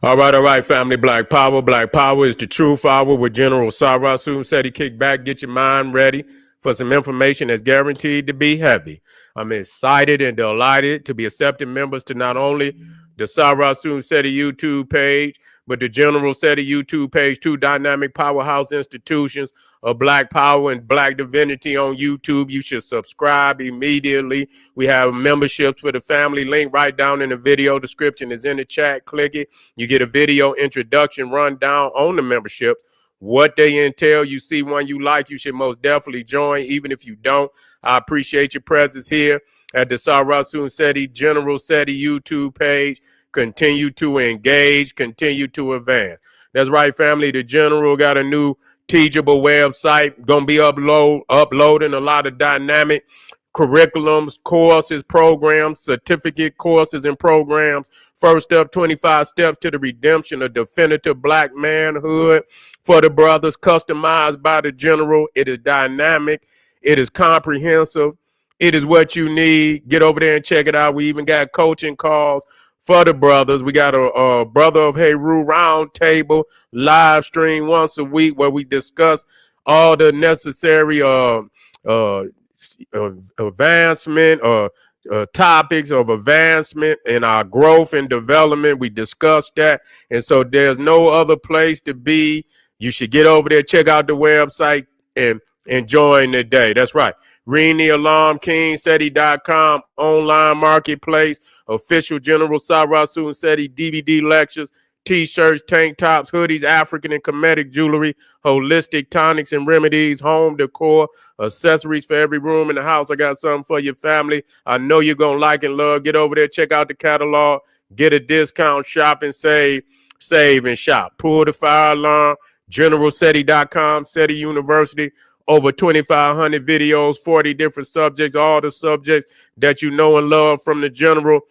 All right, family. Black Power. Black Power is the truth hour with General Sarasu. Said he kick back, get your mind ready for some information that's guaranteed to be heavy. I'm excited and delighted to be accepting members to not only the Sarasu SETI YouTube page, but the General SETI YouTube page, two dynamic powerhouse institutions of Black Power and Black Divinity on YouTube. You should subscribe immediately. We have memberships for the family. Link right down in the video description is in the chat. Click it. You get a video introduction rundown on the memberships, what they entail. You see one you like, you should most definitely join. Even if you don't, I appreciate your presence here at the Sarasun SETI General SETI YouTube page. Continue to engage, continue to advance. That's right, family. The General got a new teachable website, gonna be uploading a lot of dynamic curriculums, courses, programs, certificate courses and programs. First step, 25 steps to the redemption of definitive Black manhood for the brothers, customized by the General. It is dynamic. It is comprehensive. It is what you need. Get over there and check it out. We even got coaching calls for the brothers. We got a Brother of Heru round table live stream once a week where we discuss all the necessary advancement or topics of advancement in our growth and development. We discussed that. And so there's no other place to be. You should get over there, check out the website and join the day. That's right. Ring the alarm, KingSeti.com, online marketplace, official General Sarasu SETI DVD lectures, t-shirts, tank tops, hoodies, African and Kemetic jewelry, holistic tonics and remedies, home decor, accessories for every room in the house. I got something for your family. I know you're going to like and love. Get over there, check out the catalog, get a discount, shop and save and shop. Pull the fire alarm, GeneralSeti.com, SETI University. Over 2,500 videos, 40 different subjects, all the subjects that you know and love from the General.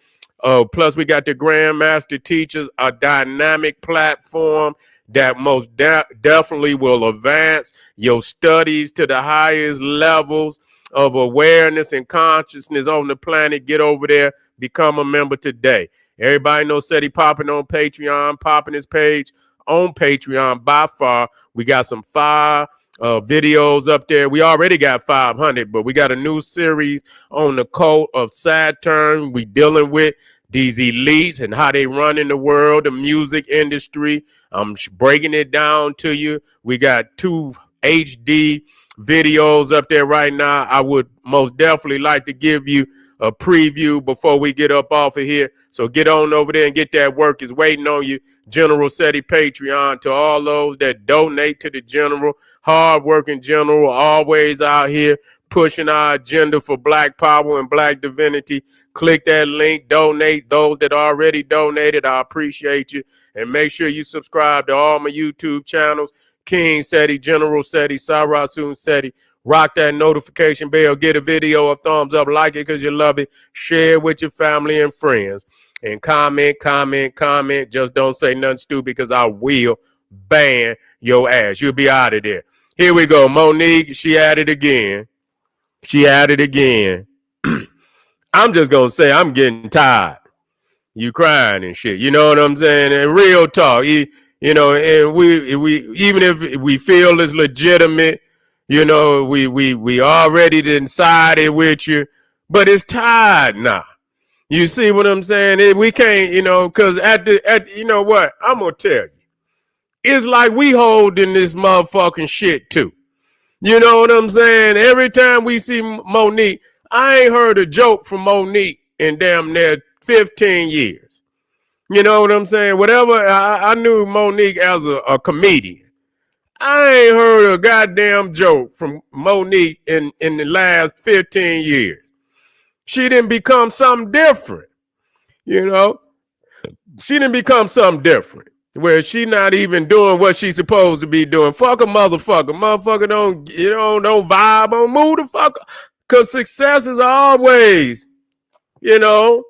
Plus, we got the Grandmaster Teachers, a dynamic platform that most definitely will advance your studies to the highest levels of awareness and consciousness on the planet. Get over there, become a member today. Everybody knows SETI popping on Patreon, popping his page on Patreon by far. We got some fire videos up there. We already got 500, but we got a new series on the cult of Saturn. We dealing with these elites and how they run in the world, the music industry. I'm breaking it down to you. We got 2 HD videos up there right now. I would most definitely like to give you a preview before we get up off of here. So get on over there and get that work. Is waiting on you. General SETI Patreon. To all those that donate to the General, hardworking General, always out here pushing our agenda for Black Power and Black Divinity. Click that link, donate. Those that already donated, I appreciate you. And make sure you subscribe to all my YouTube channels. King SETI, General SETI, Sarasun SETI. Rock that notification bell, get a video a thumbs up, like it because you love it, share it with your family and friends, and comment. Just don't say nothing stupid because I will ban your ass. You'll be out of there. Here we go. Monique, she at it again. I'm just going to say I'm getting tired. You crying and shit. You know what I'm saying? And real talk. You know, and we even if we feel it's legitimate, you know, we already decided with you, but it's tired now. You see what I'm saying? We can't, you know, because you know what? I'm going to tell you. It's like we holding this motherfucking shit too. You know what I'm saying? Every time we see Monique, I ain't heard a joke from Monique in damn near 15 years. You know what I'm saying? Whatever, I knew Monique as a comedian. I ain't heard a goddamn joke from Monique in the last 15 years. She didn't become something different, you know? She didn't become something different where she not even doing what she's supposed to be doing. Fuck a motherfucker. Motherfucker don't vibe on, move the fuck up. Because success is always, you know,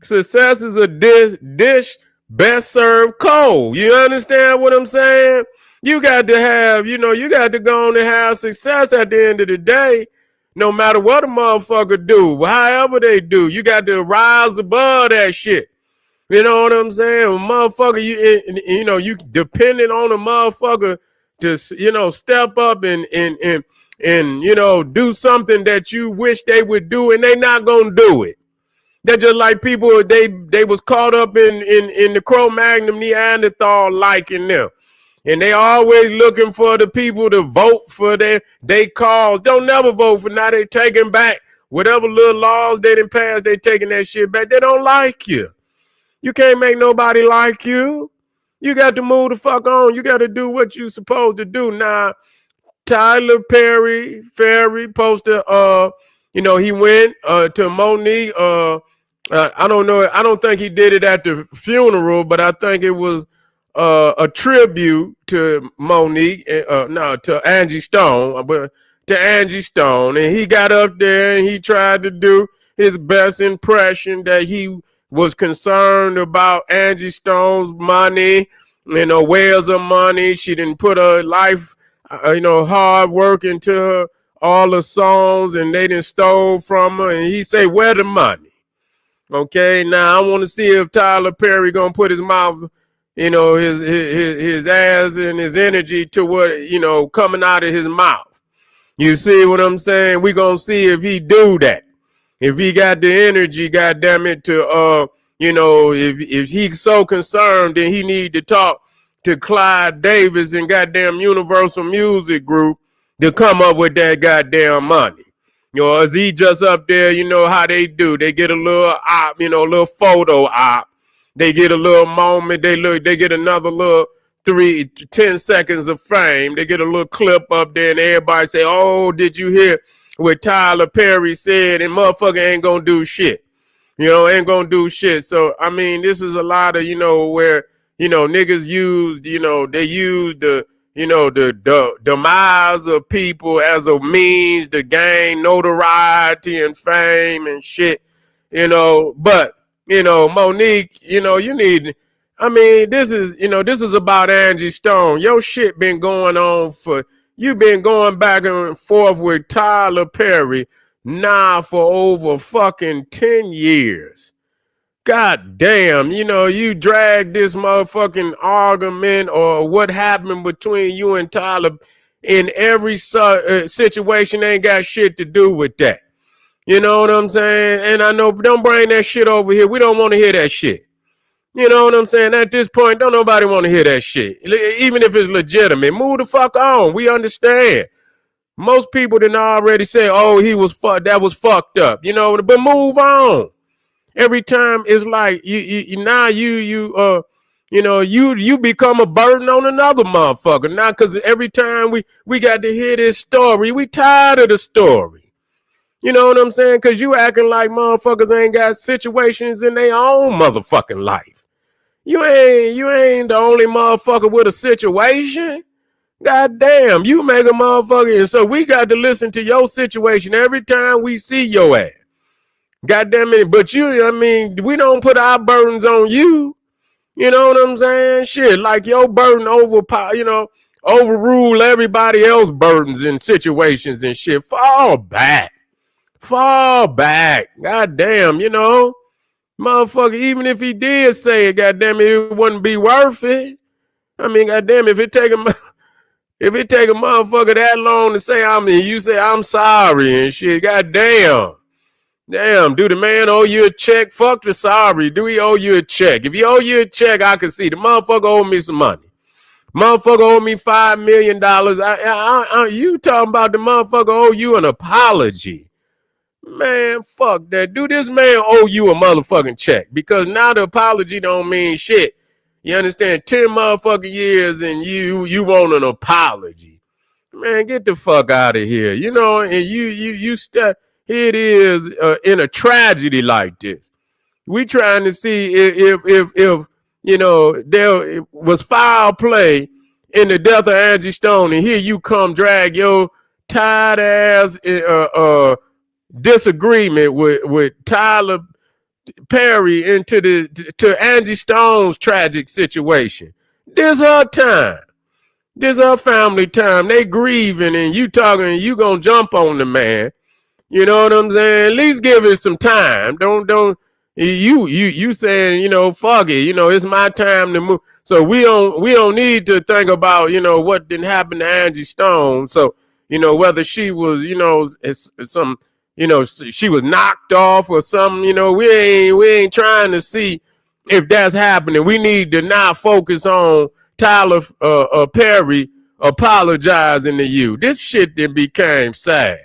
success is a dish best served cold. You understand what I'm saying? You got to have, you know, you got to go on and have success at the end of the day, no matter what a motherfucker do, however they do. You got to rise above that shit. You know what I'm saying? Motherfucker, you depending on a motherfucker to, step up and do something that you wish they would do, and they not gonna do it. They're just like people, they was caught up in the Cro-Magnon Neanderthal liking them. And they always looking for the people to vote for their cause. Don't never vote for now. They taking back whatever little laws they didn't pass. They taking that shit back. They don't like you. You can't make nobody like you. You got to move the fuck on. You got to do what you supposed to do. Now, Tyler Perry posted, he went to Monique. I don't know. I don't think he did it at the funeral, but I think it was a tribute to Monique, to Angie Stone, and he got up there and he tried to do his best impression that he was concerned about Angie Stone's money, where's her money? She didn't put her life, hard work into her, all the songs, and they didn't stole from her. And he say, where the money? Okay, now I want to see if Tyler Perry gonna put his mouth, his ass and his energy to what, coming out of his mouth. You see what I'm saying? We gonna see if he do that. If he got the energy, goddamn it, to if he's so concerned, then he need to talk to Clyde Davis and goddamn Universal Music Group to come up with that goddamn money. Is he just up there, how they do? They get a little op, a little photo op. They get a little moment. They get another little 10 seconds of fame. They get a little clip up there and everybody say, oh, did you hear what Tyler Perry said? And motherfucker ain't gonna do shit. Ain't gonna do shit. So, I mean, this is a lot of, where, niggas used, they used the demise of people as a means to gain notoriety and fame and shit, but, Monique, you need, I mean, this is about Angie Stone. Your shit been going on you've been going back and forth with Tyler Perry now for over fucking 10 years. God damn, you dragged this motherfucking argument or what happened between you and Tyler in every situation ain't got shit to do with that. You know what I'm saying? And I know, don't bring that shit over here. We don't want to hear that shit. You know what I'm saying? At this point, don't nobody want to hear that shit. Even if it's legitimate, move the fuck on. We understand. Most people didn't already say, oh, that was fucked up. But move on. Every time it's like you become a burden on another motherfucker. Now, because every time we got to hear this story, we tired of the story. You know what I'm saying? Because you acting like motherfuckers ain't got situations in their own motherfucking life. You ain't the only motherfucker with a situation. God damn, you make a motherfucker. And so we got to listen to your situation every time we see your ass. God damn it. But we don't put our burdens on you. You know what I'm saying? Shit, like your burden overrule everybody else's burdens in situations and shit. Fall back. God damn, motherfucker, even if he did say it, goddamn it wouldn't be worth it. I mean, goddamn, if it take a motherfucker that long to say, you say I'm sorry and shit, goddamn. Damn, do the man owe you a check? Fuck the sorry. Do he owe you a check? If he owe you a check, I can see the motherfucker owe me some money. Motherfucker owe me $5 million. You talking about the motherfucker owe you an apology. Man, fuck that. Do this man owe you a motherfucking check? Because now the apology don't mean shit. You understand? 10 motherfucking years and you want an apology. Man, get the fuck out of here. And you step. Here it is in a tragedy like this. We trying to see if there was foul play in the death of Angie Stone, and here you come drag your tired ass disagreement with Tyler Perry into to Angie Stone's tragic situation. This her time. This her family time. They grieving, and you talking, you gonna jump on the man. You know what I'm saying? At least give it some time. Don't You saying, fuck it, it's my time to move. So we don't need to think about, what didn't happen to Angie Stone. So, whether she was, some, she was knocked off or something, we ain't trying to see if that's happening. We need to now focus on Tyler Perry apologizing to you. This shit then became sad.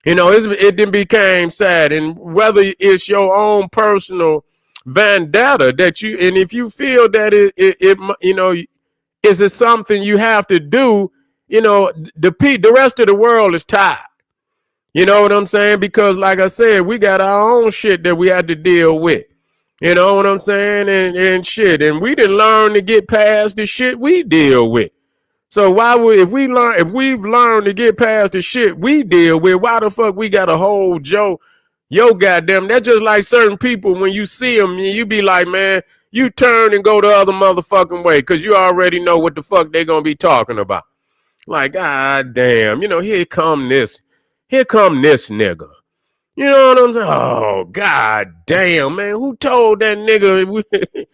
It then became sad. And whether it's your own personal vendetta that and if you feel that is it something you have to do, the rest of the world is tired. You know what I'm saying? Because like I said, we got our own shit that we had to deal with. You know what I'm saying? And shit. And we didn't learn to get past the shit we deal with. So if we've learned to get past the shit we deal with, why the fuck we got to hold yo goddamn? That's just like certain people, when you see them, you be like, man, you turn and go the other motherfucking way because you already know what the fuck they gonna be talking about. Like, god damn, here come this nigga. You know what I'm saying? Oh, god damn, man, who told that nigga?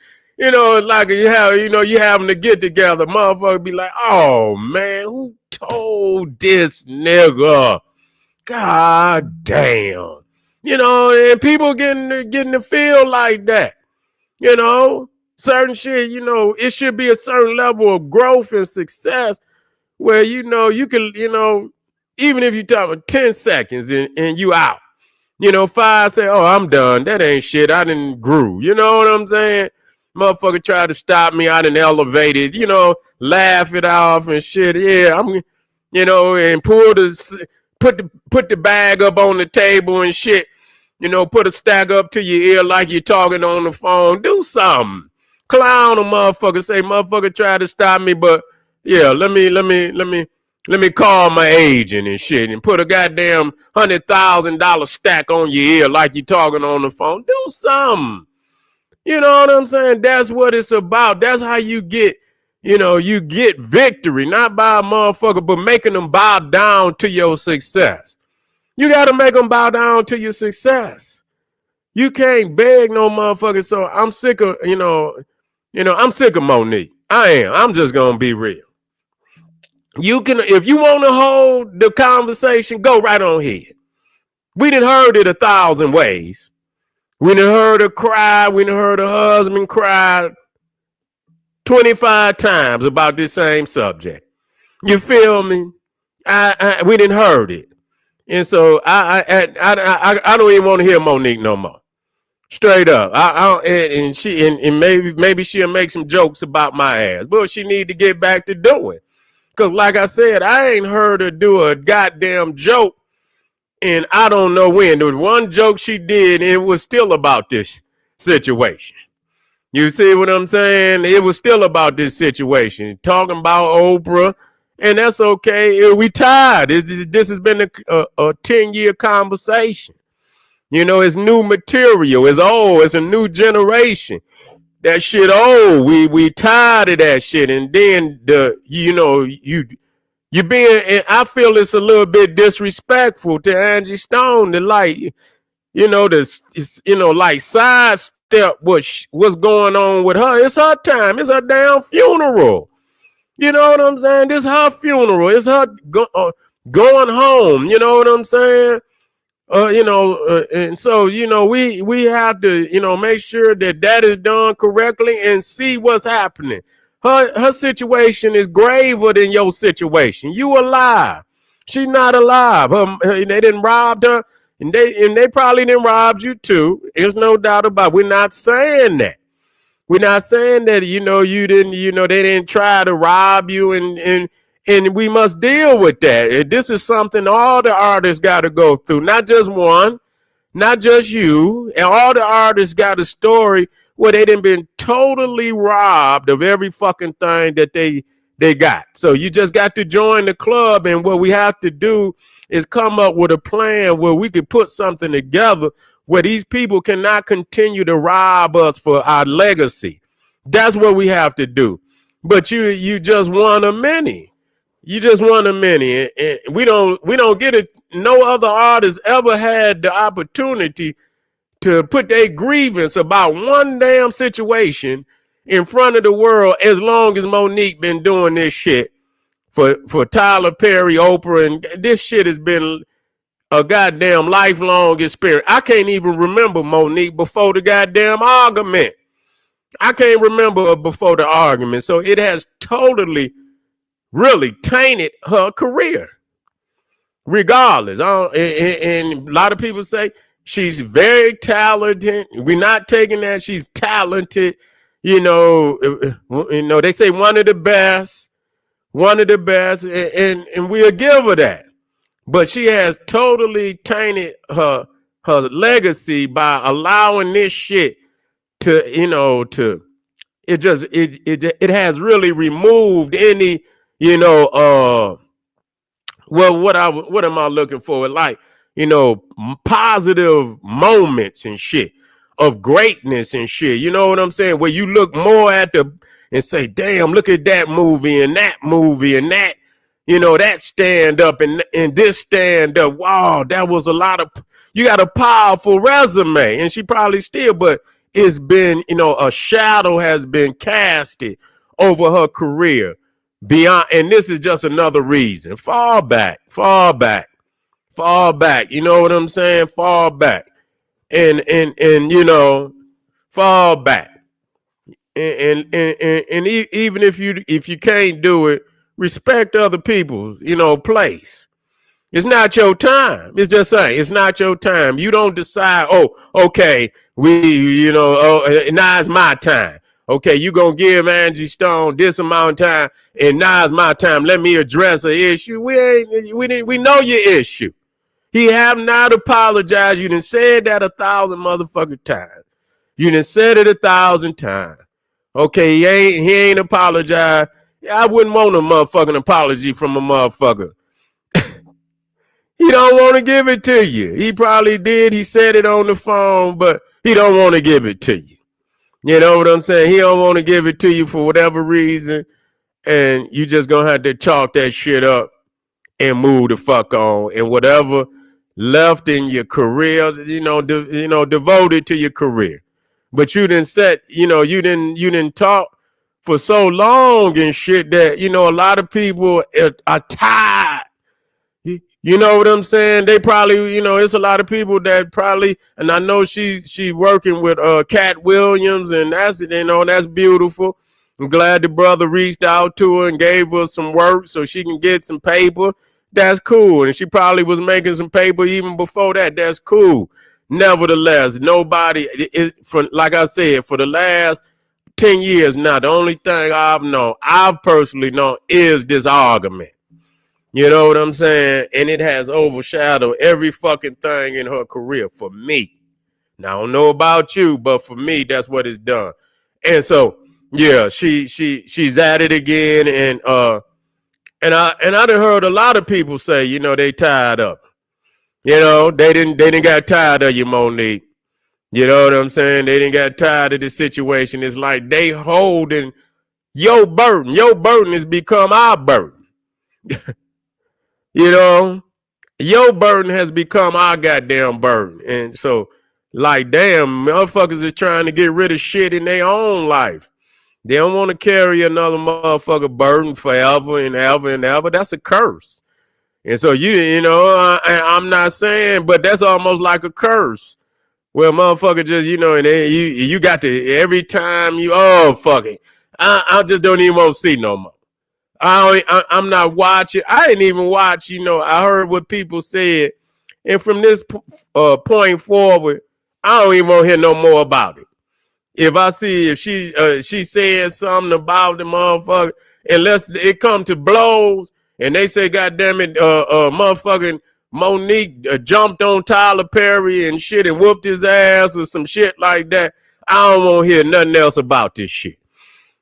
Like you having to get together, motherfucker be like, oh man, who told this nigga? God damn. And people getting to feel like that. Certain shit, it should be a certain level of growth and success where, you can, even if you talk about 10 seconds and you out, 5 say, oh, I'm done. That ain't shit. I didn't grew. You know what I'm saying? Motherfucker tried to stop me. I done elevated, laugh it off and shit. Yeah, I'm, and put the bag up on the table and shit. Put a stack up to your ear like you're talking on the phone. Do something. Clown a motherfucker. Say, motherfucker tried to stop me, but yeah, let me call my agent and shit and put a goddamn $100,000 stack on your ear like you're talking on the phone. Do something. You know what I'm saying? That's what it's about. That's how you get, you get victory, not by a motherfucker, but making them bow down to your success. You got to make them bow down to your success. You can't beg no motherfucker. So I'm sick of, I'm sick of Monique. I am. I'm just going to be real. You can, if you want to hold the conversation, go right on ahead. We done heard it 1,000 ways. We done heard her cry. We done heard her husband cry 25 times about this same subject. You feel me? We done heard it. And so I don't even want to hear Monique no more. Straight up. And maybe she'll make some jokes about my ass. But she need to get back to doing. Because like I said, I ain't heard her do a goddamn joke. And I don't know when. There was one joke she did, and it was still about this situation. You see what I'm saying? It was still about this situation. Talking about Oprah, and that's okay. We tired. This has been a 10-year conversation. It's new material. It's old. It's a new generation. That shit old. We tired of that shit. And then you being, and I feel it's a little bit disrespectful to Angie Stone to like sidestep what's going on with her. It's her time. It's her damn funeral. You know what I'm saying? This is her funeral. It's her going home. You know what I'm saying? And so, we have to, make sure that is done correctly and see what's happening. Her situation is graver than your situation. You alive. She not alive. They didn't rob her, and they probably didn't rob you too. There's no doubt about it. We're not saying that. We're not saying that, you didn't, they didn't try to rob you, and we must deal with that. And this is something all the artists got to go through, not just one, not just you. And all the artists got a story where they done been totally robbed of every fucking thing that they got. So you just got to join the club, and what we have to do is come up with a plan where we can put something together where these people cannot continue to rob us for our legacy. That's what we have to do. But you just one of many. You just one of many. And we don't get it. No other artist ever had the opportunity to put their grievance about one damn situation in front of the world as long as Monique been doing this shit for Tyler Perry, Oprah, and this shit has been a goddamn lifelong experience. I can't even remember Monique before the goddamn argument. I can't remember her before the argument. So it has totally, really tainted her career. Regardless. And a lot of people say she's very talented. We're not taking that. She's talented. They say one of the best, and we'll give her that. But she has totally tainted her legacy by allowing this shit to it has really removed any what am I looking for? Like, positive moments and shit of greatness and shit. You know what I'm saying? Where you look more at and say, damn, look at that movie and that that stand up and this stand up. Wow, that was you got a powerful resume. And she probably still, but it's been, a shadow has been casted over her career beyond. And this is just another reason. Fall back. You know what I'm saying? Fall back. And fall back. And even if you can't do it, respect other people's, place. It's not your time. It's just saying, it's not your time. You don't decide, oh, okay, now it's my time. Okay, you gonna give Angie Stone this amount of time, and now it's my time. Let me address an issue. We know your issue. He have not apologized. You done said that 1,000 motherfucking times. You done said it 1,000 times. Okay, he ain't apologized. I wouldn't want a motherfucking apology from a motherfucker. He don't want to give it to you. He probably did. He said it on the phone, but he don't want to give it to you. You know what I'm saying? He don't want to give it to you for whatever reason, and you just gonna have to chalk that shit up and move the fuck on. And whatever left in your career, devoted to your career. But you didn't you didn't talk for so long and shit that, a lot of people are tired. You know what I'm saying? They probably, it's a lot of people that probably, and I know she working with Cat Williams, and that's beautiful. I'm glad the brother reached out to her and gave her some work so she can get some paper. That's cool. And she probably was making some paper even before that. That's cool. Nevertheless, nobody, like I said, for the last 10 years now, the only thing I've personally known is this argument. You know what I'm saying? And it has overshadowed every fucking thing in her career for me. Now, I don't know about you, but for me, that's what it's done. And so, yeah, she's at it again. And I done heard a lot of people say, they tired of her. They didn't got tired of you, Monique. You know what I'm saying? They didn't got tired of the situation. It's like they holding your burden. Your burden has become our burden. Your burden has become our goddamn burden. And so, like, damn, motherfuckers is trying to get rid of shit in their own life. They don't want to carry another motherfucker burden forever and ever and ever. That's a curse. And so, I'm not saying, but that's almost like a curse. Well, motherfucker just, and you got to, every time fuck it. I just don't even want to see no more. I'm not watching. I didn't even watch, I heard what people said. And from this point forward, I don't even want to hear no more about it. If she said something about the motherfucker, unless it come to blows and they say, God damn it, motherfucking Monique jumped on Tyler Perry and shit and whooped his ass or some shit like that, I don't want to hear nothing else about this shit.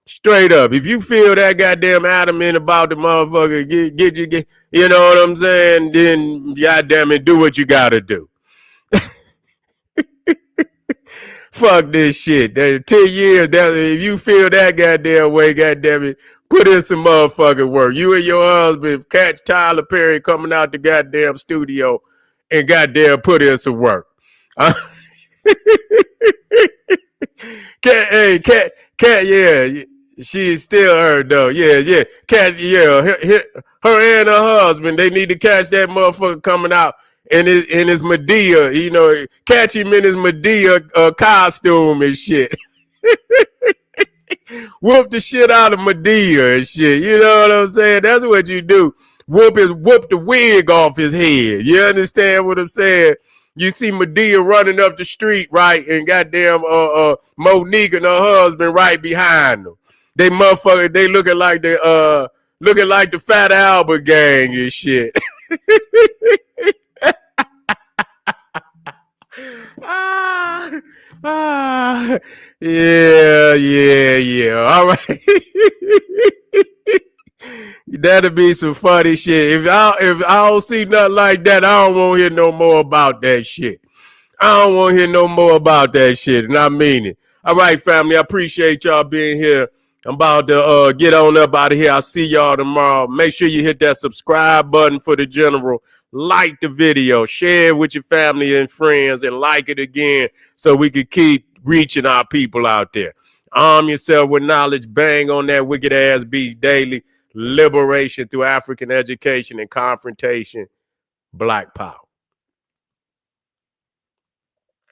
Straight up. If you feel that goddamn adamant about the motherfucker, get you know what I'm saying, then goddamn it, do what you gotta do. Fuck this shit. 10 years, if you feel that goddamn way, goddamn it, put in some motherfucking work. You and your husband catch Tyler Perry coming out the goddamn studio and goddamn put in some work. Cat, yeah, she's still her though. Yeah. Cat, yeah, her and her husband, they need to catch that motherfucker coming out in his Medea, catch him in his Medea costume and shit. Whoop the shit out of Medea and shit. You know what I'm saying? That's what you do. Whoop the wig off his head. You understand what I'm saying? You see Medea running up the street, right, and goddamn Monique and her husband right behind them. They motherfucker, they looking like the Fat Albert gang and shit. Yeah. All right. That'll be some funny shit. If I don't see nothing like that, I don't want to hear no more about that shit. I don't want to hear no more about that shit, and I mean it. All right, family, I appreciate y'all being here. I'm about to get on up out of here. I'll see y'all tomorrow. Make sure you hit that subscribe button for the general. Like the video, share it with your family and friends, and like it again so we can keep reaching our people out there. Arm yourself with knowledge. Bang on that wicked ass beat daily. Liberation through African education and confrontation. Black power.